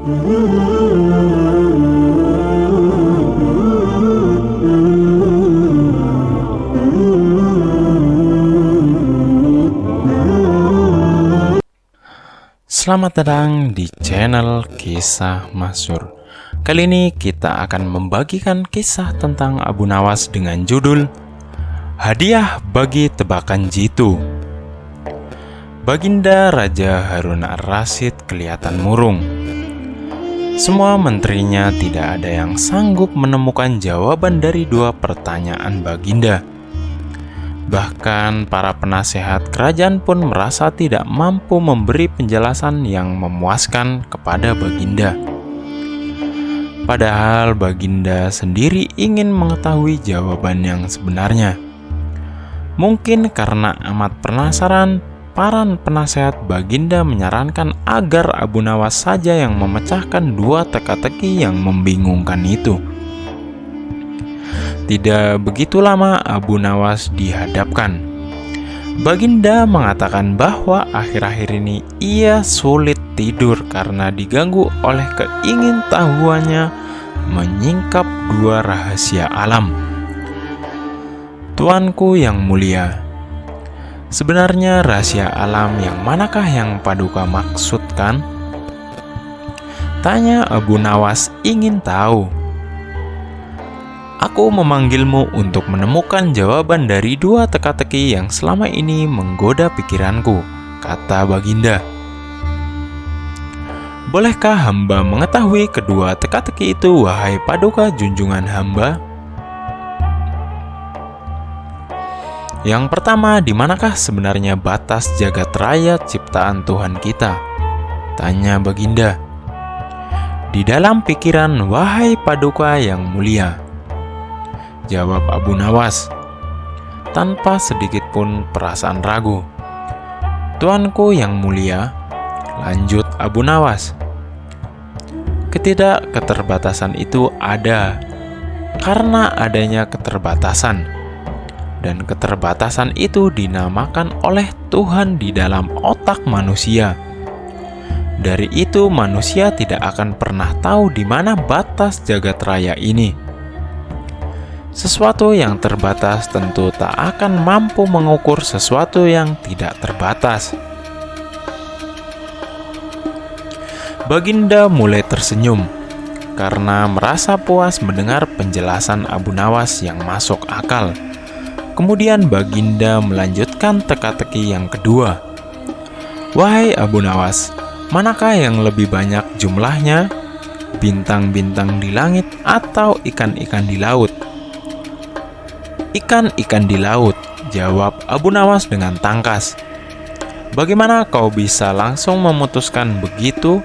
Selamat datang di channel Kisah Masyhur. Kali ini kita akan membagikan kisah tentang Abu Nawas dengan judul Hadiah Bagi Tebakan Jitu. Baginda Raja Harun Ar-Rasyid kelihatan murung. Semua menterinya tidak ada yang sanggup menemukan jawaban dari dua pertanyaan Baginda. Bahkan para penasehat kerajaan pun merasa tidak mampu memberi penjelasan yang memuaskan kepada Baginda. Padahal Baginda sendiri ingin mengetahui jawaban yang sebenarnya. Mungkin karena amat penasaran, para penasehat Baginda menyarankan agar Abu Nawas saja yang memecahkan dua teka-teki yang membingungkan itu. Tidak begitu lama Abu Nawas dihadapkan. Baginda mengatakan bahwa akhir-akhir ini ia sulit tidur karena diganggu oleh keingintahuannya menyingkap dua rahasia alam. Tuanku yang mulia, sebenarnya rahasia alam yang manakah yang Paduka maksudkan? Tanya Abu Nawas ingin tahu. Aku memanggilmu untuk menemukan jawaban dari dua teka-teki yang selama ini menggoda pikiranku, kata Baginda. Bolehkah hamba mengetahui kedua teka-teki itu, wahai Paduka junjungan hamba? Yang pertama, di manakah sebenarnya batas jagat raya ciptaan Tuhan kita? Tanya Baginda. Di dalam pikiran, wahai Paduka yang mulia, jawab Abu Nawas, tanpa sedikit pun perasaan ragu. Tuanku yang mulia, lanjut Abu Nawas, keterbatasan itu ada karena adanya keterbatasan, dan keterbatasan itu dinamakan oleh Tuhan di dalam otak manusia. Dari itu manusia tidak akan pernah tahu di mana batas jagat raya ini. Sesuatu yang terbatas tentu tak akan mampu mengukur sesuatu yang tidak terbatas. Baginda mulai tersenyum karena merasa puas mendengar penjelasan Abu Nawas yang masuk akal. Kemudian Baginda melanjutkan teka-teki yang kedua. Wahai Abu Nawas, manakah yang lebih banyak jumlahnya? Bintang-bintang di langit atau ikan-ikan di laut? Ikan-ikan di laut, jawab Abu Nawas dengan tangkas. Bagaimana kau bisa langsung memutuskan begitu?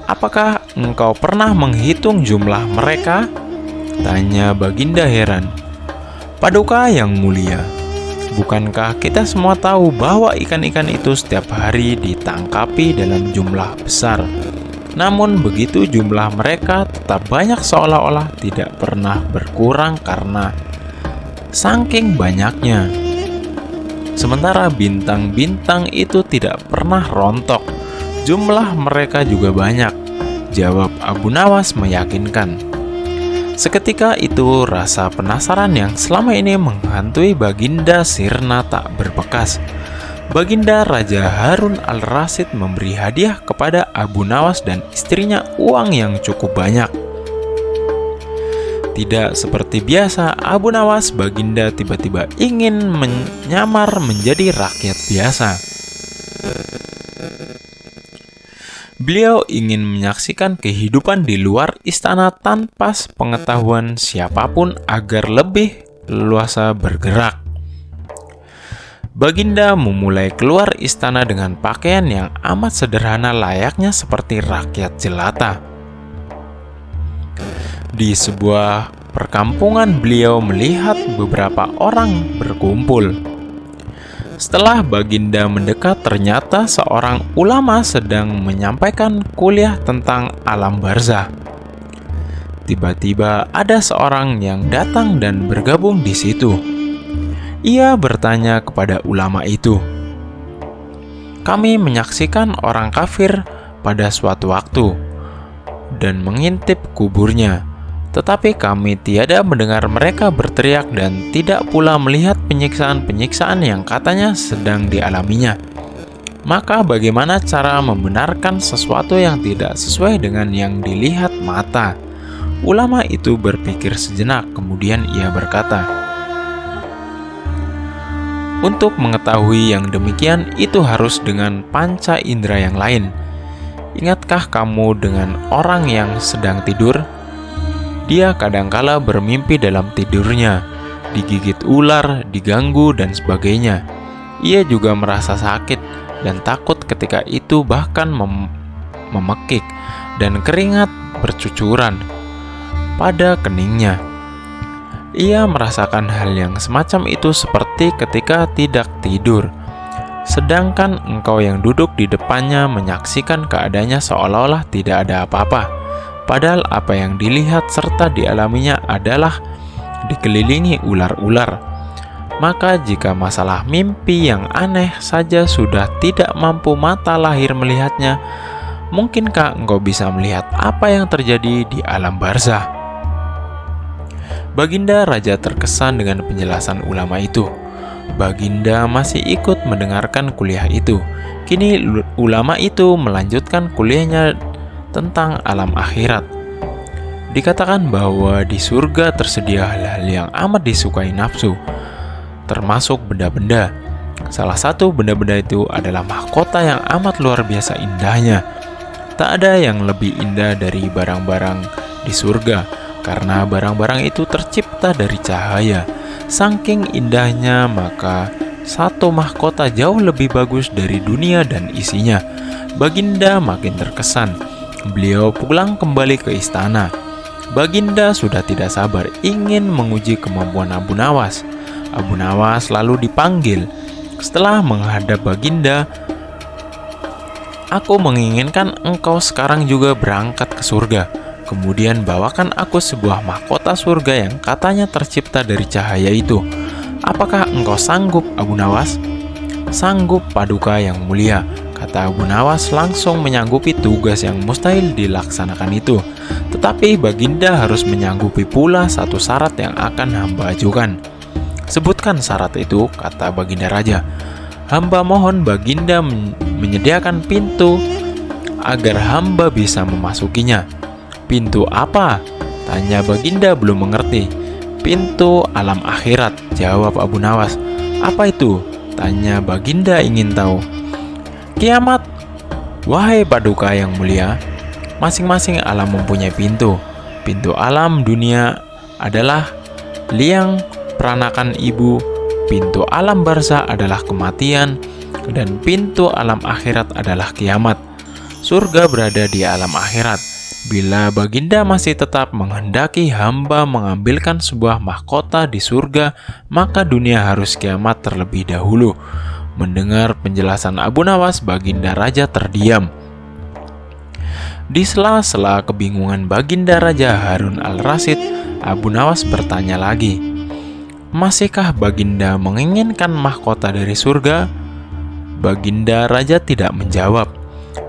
Apakah engkau pernah menghitung jumlah mereka? Tanya Baginda heran. Paduka yang mulia, bukankah kita semua tahu bahwa ikan-ikan itu setiap hari ditangkapi dalam jumlah besar? Namun begitu jumlah mereka tetap banyak, seolah-olah tidak pernah berkurang karena saking banyaknya. Sementara bintang-bintang itu tidak pernah rontok, jumlah mereka juga banyak, jawab Abu Nawas meyakinkan. Seketika itu rasa penasaran yang selama ini menghantui Baginda sirna tak berbekas. Baginda Raja Harun Al-Rasyid memberi hadiah kepada Abu Nawas dan istrinya uang yang cukup banyak. Tidak seperti biasa, Abu Nawas Baginda tiba-tiba ingin menyamar menjadi rakyat biasa. Beliau ingin menyaksikan kehidupan di luar istana tanpa pengetahuan siapapun agar lebih leluasa bergerak. Baginda memulai keluar istana dengan pakaian yang amat sederhana, layaknya seperti rakyat jelata. Di sebuah perkampungan beliau melihat beberapa orang berkumpul. Setelah Baginda mendekat, ternyata seorang ulama sedang menyampaikan kuliah tentang alam barzah. Tiba-tiba ada seorang yang datang dan bergabung di situ. Ia bertanya kepada ulama itu, "Kami menyaksikan orang kafir pada suatu waktu. dan mengintip kuburnya. Tetapi kami tiada mendengar mereka berteriak dan tidak pula melihat penyiksaan-penyiksaan yang katanya sedang dialaminya. Maka bagaimana cara membenarkan sesuatu yang tidak sesuai dengan yang dilihat mata? Ulama itu berpikir sejenak, kemudian ia berkata, "Untuk mengetahui yang demikian itu harus dengan panca indera yang lain. Ingatkah kamu dengan orang yang sedang tidur? Dia kadangkala bermimpi dalam tidurnya, digigit ular, diganggu, dan sebagainya. Ia juga merasa sakit dan takut ketika itu, bahkan memekik, dan keringat bercucuran pada keningnya. Ia merasakan hal yang semacam itu seperti ketika tidak tidur. Sedangkan engkau yang duduk di depannya menyaksikan keadaannya seolah-olah tidak ada apa-apa. Padahal apa yang dilihat serta dialaminya adalah dikelilingi ular-ular. Maka jika masalah mimpi yang aneh saja sudah tidak mampu mata lahir melihatnya, mungkinkah engkau bisa melihat apa yang terjadi di alam barzah?" Baginda Raja terkesan dengan penjelasan ulama itu. Baginda masih ikut mendengarkan kuliah itu. Kini ulama itu melanjutkan kuliahnya tentang alam akhirat. Dikatakan bahwa di surga tersedia hal-hal yang amat disukai nafsu, termasuk benda-benda. Salah satu benda-benda itu adalah mahkota yang amat luar biasa indahnya. Tak ada yang lebih indah dari barang-barang di surga, karena barang-barang itu tercipta dari cahaya. Saking indahnya, maka satu mahkota jauh lebih bagus dari dunia dan isinya. Baginda makin terkesan. Beliau pulang kembali ke istana. Baginda sudah tidak sabar ingin menguji kemampuan Abu Nawas. Abu Nawas lalu dipanggil. Setelah menghadap Baginda, "Aku menginginkan engkau sekarang juga berangkat ke surga. Kemudian bawakan aku sebuah mahkota surga yang katanya tercipta dari cahaya itu. Apakah engkau sanggup, Abu Nawas?" "Sanggup, Paduka yang mulia," kata Abu Nawas, langsung menyanggupi tugas yang mustahil dilaksanakan itu. Tetapi Baginda harus menyanggupi pula satu syarat yang akan hamba ajukan. "Sebutkan syarat itu," kata Baginda Raja. "Hamba mohon Baginda menyediakan pintu agar hamba bisa memasukinya." "Pintu apa?" tanya Baginda belum mengerti. "Pintu alam akhirat," jawab Abu Nawas. "Apa itu?" tanya Baginda ingin tahu. "Kiamat, wahai Paduka yang mulia. Masing-masing alam mempunyai pintu. Pintu alam dunia adalah liang peranakan ibu, pintu alam barzah adalah kematian, dan pintu alam akhirat adalah kiamat. Surga berada di alam akhirat. Bila Baginda masih tetap menghendaki hamba mengambilkan sebuah mahkota di surga, maka dunia harus kiamat terlebih dahulu." Mendengar penjelasan Abu Nawas, Baginda Raja terdiam. Di sela-sela kebingungan Baginda Raja Harun al-Rasyid, Abu Nawas bertanya lagi, "Masihkah Baginda menginginkan mahkota dari surga?" Baginda Raja tidak menjawab.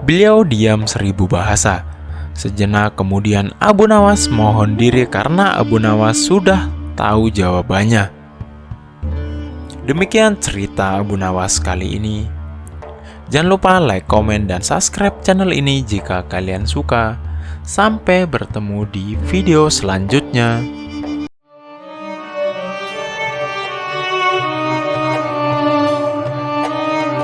Beliau diam 1000 bahasa. Sejenak kemudian Abu Nawas mohon diri karena Abu Nawas sudah tahu jawabannya. Demikian cerita Abu Nawas kali ini. Jangan lupa like, komen, dan subscribe channel ini jika kalian suka. Sampai bertemu di video selanjutnya.